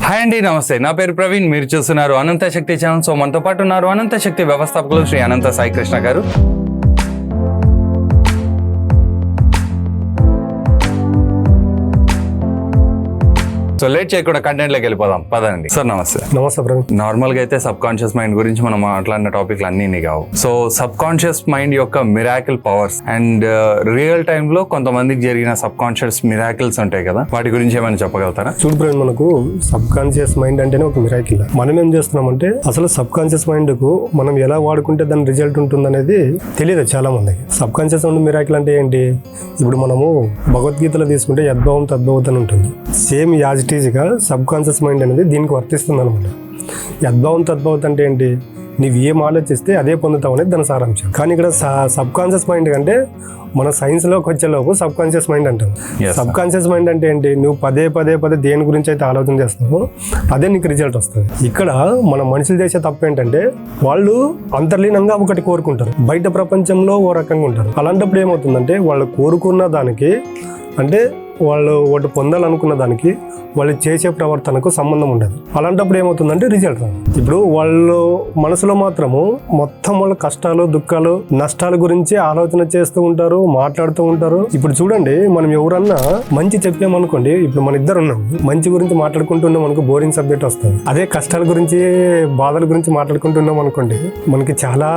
Hi అండి, నమస్తే. నా పేరు ప్రవీణ్. మీరు చూస్తున్నారు అనంత శక్తి ఛానల్. సో మనతో పాటు ఉన్నారు అనంత శక్తి వ్యవస్థాపకులు శ్రీ అనంత సాయి కృష్ణ గారు. సో లేట్ చేయకుండా కంటెంట్ లోకి వెళ్ళిపోదాం పదండి. సార్ నమస్తే. నమస్తే ప్రవీణ్. నార్మల్ గా అయితే సబ్ కాన్షియస్ మైండ్ గురించి మనం మాట్లాడిన టాపిక్లు అన్ని కావు. సో సబ్ కాన్షియస్ మైండ్ యొక్క miracle powers and real time లో కొంతమందికి జరిగిన సబ్ కాన్షియస్ మిరాకిల్స్ ఉంటాయి కదా, వాటి గురించి ఏమైనా చెప్పగలుగుతారా? చూడు ప్రవీణ్, మనకు సబ్ కాన్షియస్ మైండ్ అంటేనే ఒక మిరాకిల్. మనం ఏం చేస్తున్నామంటే అసలు సబ్ కాన్షియస్ మైండ్ కు మనం ఎలా వాడుకుంటే దాని రిజల్ట్ ఉంటుంది అనేది తెలియదు చాలా మందికి. సబ్ కాన్షియస్ మైండ్ మిరాకిల్ అంటే ఏంటి? ఇప్పుడు మనము భగవద్గీతలో తీసుకుంటే యద్భావం తద్భవత్ అని ఉంటుంది. సేమ్ యాజ్ ఇట్ ఈజ్ గా సబ్ కాన్షియస్ మైండ్ అనేది దీనికి వర్తిస్తుంది అనమాట. యద్భావం తద్భవత్ అంటే ఏంటి? నీవు ఏం ఆలోచిస్తే అదే పొందుతావు అనేది దాని సారాంశం. కానీ ఇక్కడ సబ్ కాన్షియస్ మైండ్ కంటే మన సైన్స్ లోకి వచ్చేలోపు సబ్ కాన్షియస్ మైండ్ అంటాం. సబ్ కాన్షియస్ మైండ్ అంటే ఏంటి? నువ్వు పదే దేని గురించి అయితే ఆలోచన చేస్తావో అదే నీకు రిజల్ట్ వస్తుంది. ఇక్కడ మన మనుషులు చేసే తప్పు ఏంటంటే వాళ్ళు అంతర్లీనంగా ఒకటి కోరుకుంటారు, బయట ప్రపంచంలో ఓ రకంగా ఉంటారు. అలాంటప్పుడు ఏమవుతుందంటే వాళ్ళు కోరుకున్న దానికి, అంటే వాళ్ళు ఒకటి పొందాలనుకున్న దానికి వాళ్ళు చేసే ప్రవర్తనకు సంబంధం ఉండదు. అలాంటప్పుడు ఏమవుతుందంటే రిజల్ట్ రాదు. ఇప్పుడు వాళ్ళు మనసులో మాత్రము మొత్తం వాళ్ళ కష్టాలు, దుఃఖాలు, నష్టాల గురించి ఆలోచన చేస్తూ ఉంటారు, మాట్లాడుతూ ఉంటారు. ఇప్పుడు చూడండి, మనం ఎవరన్నా మంచి చెప్పామనుకోండి, ఇప్పుడు మన ఇద్దరు ఉన్నాం, మంచి గురించి మాట్లాడుకుంటున్నాం అనుకో, బోరింగ్ సబ్జెక్ట్ వస్తుంది. అదే కష్టాల గురించి, బాధల గురించి మాట్లాడుకుంటున్నాం అనుకోండి, మనకి చాలా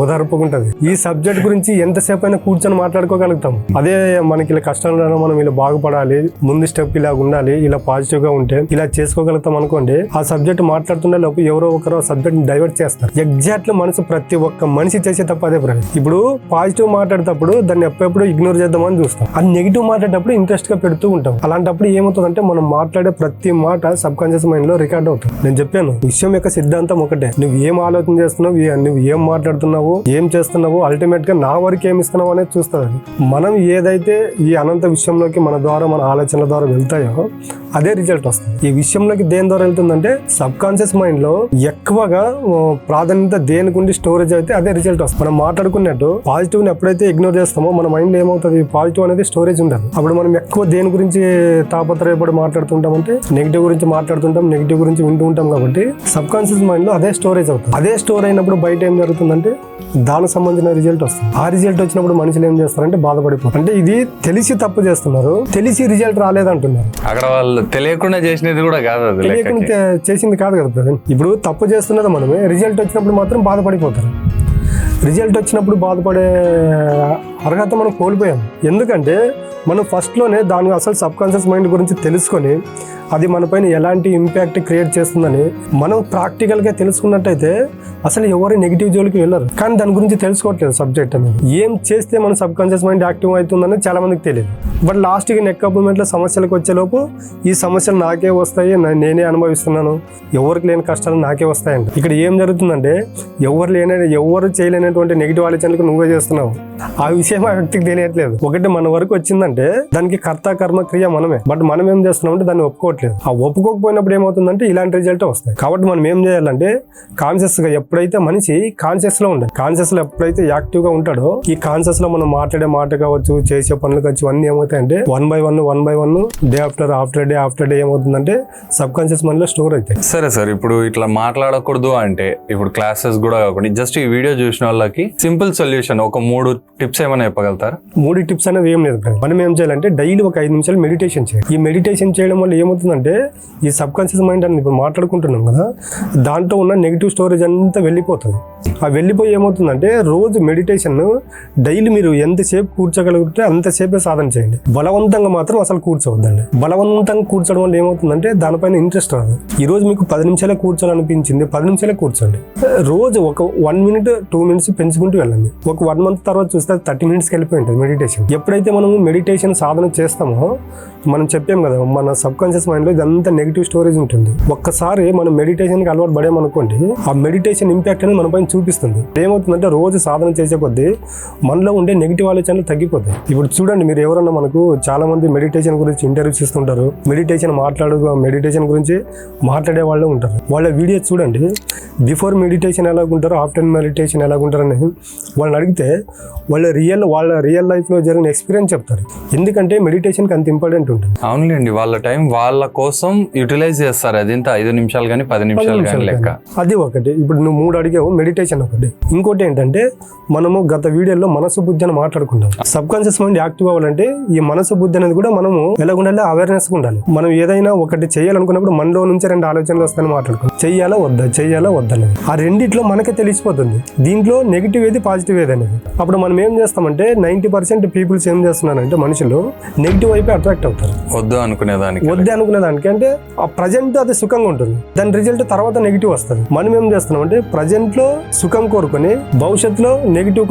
ఓదార్పుగా ఉంటుంది. ఈ సబ్జెక్ట్ గురించి ఎంతసేపు అయినా కూర్చొని మాట్లాడుకోగలుగుతాం. అదే మనకి ఇలా కష్టాలు, మనం ఇలా బాగుపడాలి, ముందు స్టెప్ ఇలా ఉండాలి, ఇలా పాజిటివ్ గా ఉంటే ఇలా చేసుకోగలుగుతాం అనుకోండి, ఆ సబ్జెక్ట్ మాట్లాడుతున్న లోపు ఎవరో ఒకరు సబ్జెక్ట్ డైవర్ట్ చేస్తారు. ఎగ్జాక్ట్లీ మనసు ప్రతి ఒక్క మనిషి చేసే తప్ప అదే ప్రవీణ్. ఇప్పుడు పాజిటివ్ మాట్లాడేటప్పుడు దాన్ని ఎప్పుడెప్పుడు ఇగ్నోర్ చేద్దామని చూస్తాం, అది నెగిటివ్ మాట్లాడేటప్పుడు ఇంట్రెస్ట్ గా పెడుతూ ఉంటాం. అలాంటప్పుడు ఏమవుతుందంటే మనం మాట్లాడే ప్రతి మాట సబ్ కాన్షియస్ మైండ్ లో రికార్డ్ అవుతుంది. నేను చెప్పాను, విషయం యొక్క సిద్ధాంతం ఒకటే. నువ్వు ఏం ఆలోచన చేస్తున్నావు, నువ్వు ఏం మాట్లాడుతున్నావు, ఏం చేస్తున్నావు, అల్టిమేట్ గా నా వరకు ఏమి ఇస్తున్నావు అనేది చూస్తుంది. మనం ఏదైతే ఈ అనంత విషయంలోకి మన ద్వారా, మన ఆలోచనల ద్వారా వెళ్తాయో అదే రిజల్ట్ వస్తుంది. ఈ విషయంలోకి దేని ద్వారా వెళ్తుందంటే సబ్ కాన్షియస్ మైండ్ లో ఎక్కువగా ప్రాధాన్యత దేనికి ఉండి స్టోరేజ్ అయితే అదే రిజల్ట్ వస్తుంది. మనం మాట్లాడుకున్నట్టు పాజిటివ్ ని ఎప్పుడైతే ఇగ్నోర్ చేస్తామో మన మైండ్ ఏమవుతుంది, పాజిటివ్ అనేది స్టోరేజ్ ఉండదు. అప్పుడు మనం ఎక్కువ దేని గురించి తాపత్రయపడి మాట్లాడుతుంటామంటే నెగిటివ్ గురించి మాట్లాడుతుంటాం, నెగిటివ్ గురించి వింటూ ఉంటాం. కాబట్టి సబ్ కాన్షియస్ మైండ్ లో అదే స్టోరేజ్ అవుతుంది. అదే స్టోర్ అయినప్పుడు బయట ఏం జరుగుతుందంటే దానికి సంబంధించిన రిజల్ట్ వస్తుంది. ఆ రిజల్ట్ వచ్చినప్పుడు మనుషులు ఏం చేస్తారంటే బాధపడిపోతారు. అంటే ఇది తెలిసి తప్పు చేస్తున్నారు, తెలిసి రిజల్ట్ రాలేదంటున్నారు. అక్కడ వాళ్ళు తెలియకుండా చేసినది కూడా కాదు, తెలియకుండా చేసింది కాదు కదా ప్రవీణ్. ఇప్పుడు తప్పు చేస్తున్నది మనమే, రిజల్ట్ వచ్చినప్పుడు మాత్రం బాధపడిపోతారు. రిజల్ట్ వచ్చినప్పుడు బాధపడే అర్హత మనం కోల్పోయాం. ఎందుకంటే మనం ఫస్ట్లోనే దాని అసలు సబ్ కాన్షియస్ మైండ్ గురించి తెలుసుకొని అది మన పైన ఎలాంటి ఇంపాక్ట్ క్రియేట్ చేస్తుందని మనం ప్రాక్టికల్గా తెలుసుకున్నట్టయితే అసలు ఎవరు నెగిటివ్ జోలికి వెళ్ళరు. కానీ దాని గురించి తెలుసుకోవట్లేదు సబ్జెక్ట్ అనేది. ఏం చేస్తే మన సబ్ కాన్షియస్ మైండ్ యాక్టివ్ అవుతుందని చాలా మందికి తెలియదు. బట్ లాస్ట్కి నెక్ అప్మెంట్లో సమస్యలకు వచ్చేలోపు ఈ సమస్యలు నాకే వస్తాయి, నేనే అనుభవిస్తున్నాను, ఎవరికి లేని కష్టాలు నాకే వస్తాయంట. ఇక్కడ ఏం జరుగుతుందంటే ఎవరు చేయలేనటువంటి నెగిటివ్ ఆలోచనలకు నువ్వే చేస్తున్నావు. ఆ విషయం ఆ వ్యక్తికి తెలియట్లేదు. ఒకటి మన వరకు వచ్చిందంటే దానికి కర్త కర్మ క్రియ మనమే. బట్ మనం ఏం చేస్తున్నామంటే దాన్ని ఒప్పుకోవట్లేదు. ఆ ఒప్పుకోకపోయినప్పుడు ఏమవుతుందంటే ఇలాంటి రిజల్ట్ వస్తాయి. కాబట్టి మనం ఏం చేయాలంటే కాన్షియస్ గా ఎప్పుడైతే మనిషి కాన్షియస్ లో ఉంటాడు, కాన్షియస్ లో ఎప్పుడైతే యాక్టివ్ గా ఉంటాడో ఈ కాన్షియస్ లో మనం మాట్లాడే మాట కావచ్చు, చేసే పనులు కావచ్చు, అన్ని ఏమవుతాయంటే one by one day after day ఏమవుతుందంటే సబ్ కాన్షియస్ మైండ్ లో స్టోర్ అవుతాయి. సరే సార్, ఇప్పుడు ఇట్లా మాట్లాడకూడదు అంటే ఇప్పుడు క్లాసెస్ కూడా కాకుండా జస్ట్ ఈ వీడియో చూసిన వాళ్ళకి సింపుల్ సొల్యూషన్ ఒక 3 టిప్స్ ఏమైనా చెప్పగలుగుతారా? 3 టిప్స్ అనేది ఏం లేదు. మనం ఏం చేయాలంటే డైలీ ఒక 5 నిమిషాలు మెడిటేషన్ చేయాలి. ఈ మెడిటేషన్ చేయడం వల్ల ఏమవుతుందంటే ఈ సబ్ కాన్షియస్ మైండ్ అని ఇప్పుడు మాట్లాడుకుంటున్నాం కదా, దాంట్లో ఉన్న నెగిటివ్ స్టోరేజ్ అంతా వెళ్ళిపోతుంది. ఆ వెళ్ళిపోయి ఏమవుతుందంటే రోజు మెడిటేషన్ డైలీ మీరు ఎంతసేపు కూర్చోగలిగితే అంతసేపే సాధన చేయండి. బలవంతంగా మాత్రం అసలు కూర్చోవద్దండి. బలవంతంగా కూర్చోవడం వల్ల ఏమవుతుందంటే దానిపైన ఇంట్రెస్ట్ రాదు. ఈ రోజు మీకు 10 నిమిషాలే కూర్చోాలనిపించింది, 10 నిమిషాలే కూర్చోండి. రోజు ఒక 1 మినిట్ 2 మినిట్స్ పెంచుకుంటూ వెళ్ళండి. ఒక 1 మంత్ తర్వాత చూస్తే 30 మినిట్స్కి వెళ్ళిపోయి ఉంటుంది మెడిటేషన్. ఎప్పుడైతే మనం మెడిటేషన్ సాధన చేస్తామో మనం చెప్పాం కదా, మన సబ్ కాన్షియస్ మైండ్ లో ఇదంతా నెగిటివ్ స్టోరేజ్ ఉంటుంది. ఒక్కసారి మనం మెడిటేషన్ కి అలవాటు పడేమనుకోండి, ఆ మెడిటేషన్ ఇంపాక్ట్ అనేది మన పైన చూపిస్తుంది. ఏమవుతుందంటే రోజు సాధన చేసే కొద్దీ మనలో ఉండే నెగిటివ్ ఆలోచనలు తగ్గిపోతాయి. ఇప్పుడు చూడండి, మీరు ఎవరన్నా మన మనకు చాలా మంది మెడిటేషన్ గురించి ఇంటర్వ్యూస్ ఇస్తుంటారు. మెడిటేషన్ గురించి మాట్లాడే వాళ్ళు ఉంటారు. వాళ్ళ వీడియోస్ చూడండి, బిఫోర్ మెడిటేషన్ ఎలాగుంటారో ఆఫ్టర్ మెడిటేషన్ ఎలాగుంటారని వాళ్ళని అడిగితే వాళ్ళ రియల్ లైఫ్లో జరిగిన ఎక్స్పీరియన్స్ చెప్తారు. ఎందుకంటే మెడిటేషన్కి అంత ఇంపార్టెంట్ ఉంటుంది. అవునులేండి, వాళ్ళ టైం వాళ్ళ కోసం యూటిలైజ్ చేస్తారు. అది ఎంత 5 నిమిషాలు కానీ 10 నిమిషాలు కానీ లెక్క. అది ఒకటి. ఇప్పుడు నువ్వు 3 అడిగావు, మెడిటేషన్ ఒకటి. ఇంకోటి ఏంటంటే మనము గత వీడియోలో మనసు బుద్ధి అని మాట్లాడుకుంటాం. సబ్ కాన్షియస్ మైండ్ యాక్టివ్ అవ్వాలంటే ఈ మనసు బుద్ధి అనేది కూడా మనము ఎలా ఉండాలి, అవేర్నెస్ ఉండాలి. మనం ఏదైనా ఒకటి చేయాలనుకున్నప్పుడు మనలో నుంచి 2 ఆలోచనలు వస్తాయని మాట్లాడుకుంటాం. చెయ్యాలా వద్దనేది. ఆ రెండిట్లో మనకే తెలిసిపోతుంది దీంట్లో నెగిటివ్ ఏది పాజిటివ్ ఏది అనేది. అప్పుడు మనం ఏం చేస్తామంటే 90% పీపుల్స్ ఏం చేస్తున్నారంటే మనుషులు నెగిటివ్ వైపు అట్రాక్ట్ అవుతారు. వద్దు అనుకునేదానికి అంటే ఆ ప్రజెంట్ అది సుఖంగా ఉంటుంది, దాని రిజల్ట్ తర్వాత నెగిటివ్ వస్తుంది. మనం ఏం చేస్తున్నాం అంటే ప్రజెంట్ లో సుఖం కోరుకొని భవిష్యత్తులో నెగిటివ్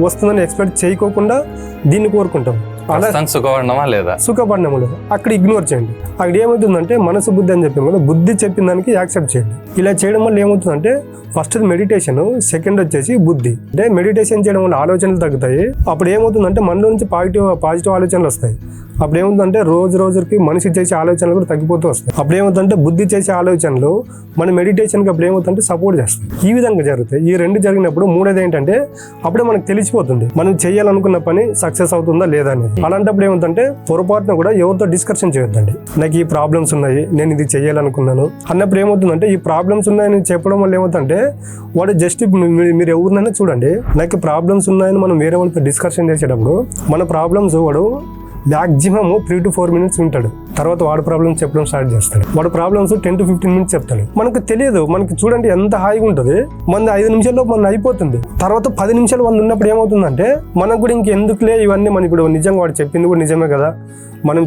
వస్తుందని ఎక్స్పెక్ట్ చేయకోకుండా దీన్ని కోరుకుంటాం. సుఖపడినాము లేదు, అక్కడ ఇగ్నోర్ చేయండి. అక్కడ ఏమవుతుందంటే మనసు బుద్ధి అని చెప్పాము కదా, బుద్ధి చెప్పిన దానికి యాక్సెప్ట్ చేయండి. ఇలా చేయడం వల్ల ఏమవుతుందంటే ఫస్ట్ మెడిటేషన్, సెకండ్ వచ్చేసి బుద్ధి. అంటే మెడిటేషన్ చేయడం వల్ల ఆలోచనలు తగ్గుతాయి. అప్పుడు ఏమవుతుందంటే మనలో నుంచి పాజిటివ్ ఆలోచనలు వస్తాయి. అప్పుడు ఏమవుతుందంటే రోజుకి మనిషి చేసే ఆలోచనలు కూడా తగ్గిపోతూ వస్తాయి. అప్పుడు ఏమవుతుందంటే బుద్ధి చేసే ఆలోచనలు మన మెడిటేషన్కి అప్పుడు ఏమవుతుందంటే సపోర్ట్ చేస్తాయి. ఈ విధంగా జరుగుతాయి. ఈ 2 జరిగినప్పుడు 3ది ఏంటంటే అప్పుడే మనకు తెలిసిపోతుంది మనం చేయాలనుకున్న పని సక్సెస్ అవుతుందా లేదా అనేది. అలాంటప్పుడు ఏమవుతుందంటే పొరపాటున కూడా ఎవరితో డిస్కషన్ చేయొద్దండి. నాకు ఈ ప్రాబ్లమ్స్ ఉన్నాయి, నేను ఇది చేయాలనుకున్నాను అన్నప్పుడు ఏమవుతుందంటే ఈ ప్రాబ్లమ్స్ ఉన్నాయని చెప్పడం వల్ల ఏమవుతుందంటే వాడు జస్ట్ మీరు ఎవరినైనా చూడండి, నాకు ప్రాబ్లమ్స్ ఉన్నాయని మనం వేరే వాళ్ళతో డిస్కషన్ చేసేటప్పుడు మన ప్రాబ్లమ్స్ వాడు మ్యాక్సిమం 3 to 4 minutes ఉంటాడు. తర్వాత వాడు ప్రాబ్లమ్స్ చెప్పడం స్టార్ట్ చేస్తాడు. వాడు ప్రాబ్లమ్స్ 10 to 15 minutes చెప్తాడు. మనకు తెలియదు, మనకి చూడండి ఎంత హాయిగా ఉంటుంది. మన 5 నిమిషాల్లో మన అయిపోతుంది. తర్వాత 10 నిమిషాలు మనం ఉన్నప్పుడు ఏమవుతుందంటే మనకు కూడా ఇంకెందుకులే ఇవన్నీ, మన ఇప్పుడు నిజంగా వాడు చెప్పింది కూడా నిజమే కదా, మనం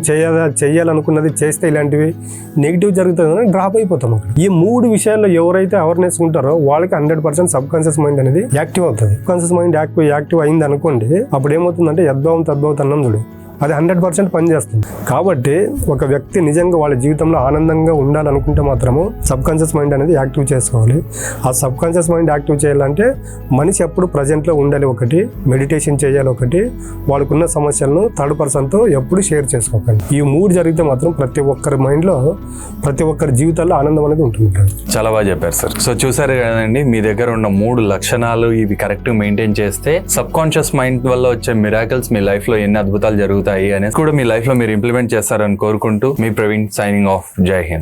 చేయాలనుకున్నది చేస్తే ఇలాంటివి నెగిటివ్ జరుగుతుంది డ్రాప్ అయిపోతాం. ఈ 3 విషయాల్లో ఎవరైతే అవేర్నెస్ ఉంటారో వాళ్ళకి 100% సబ్ కాన్షియస్ మైండ్ అనేది యాక్టివ్ అవుతుంది. కాన్షియస్ మైండ్ యాక్టివ్ అయింది అనుకోండి, అప్పుడు ఏమవుతుందంటే యద్భావం తద్భావం అన్నం చూడు, అది 100% పనిచేస్తుంది. కాబట్టి ఒక వ్యక్తి నిజంగా వాళ్ళ జీవితంలో ఆనందంగా ఉండాలనుకుంటే మాత్రము సబ్ కాన్షియస్ మైండ్ అనేది యాక్టివ్ చేసుకోవాలి. ఆ సబ్ కాన్షియస్ మైండ్ యాక్టివ్ చేయాలంటే మనిషి ఎప్పుడు ప్రజెంట్లో ఉండాలి, ఒకటి మెడిటేషన్ చేయాలి, ఒకటి వాళ్ళకున్న సమస్యలను 3rd personతో ఎప్పుడు షేర్ చేసుకోకండి. ఈ 3 జరిగితే మాత్రం ప్రతి ఒక్కరి మైండ్లో ప్రతి ఒక్కరి జీవితాల్లో ఆనందం అనేది ఉంటుంది. చాలా బాగా చెప్పారు సార్. సో చూసారు కదండి, మీ దగ్గర ఉన్న 3 లక్షణాలు ఇవి కరెక్ట్ మెయింటైన్ చేస్తే సబ్ కాన్షియస్ మైండ్ వల్ల వచ్చే మిరాకిల్స్ మీ లైఫ్ లో ఎన్ని అద్భుతాలు జరుగుతాయి అనేది కూడా మీ లైఫ్ లో మీరు ఇంప్లిమెంట్ చేస్తారని కోరుకుంటూ మీ ప్రవీణ్ సైనింగ్ ఆఫ్. జై హింద్.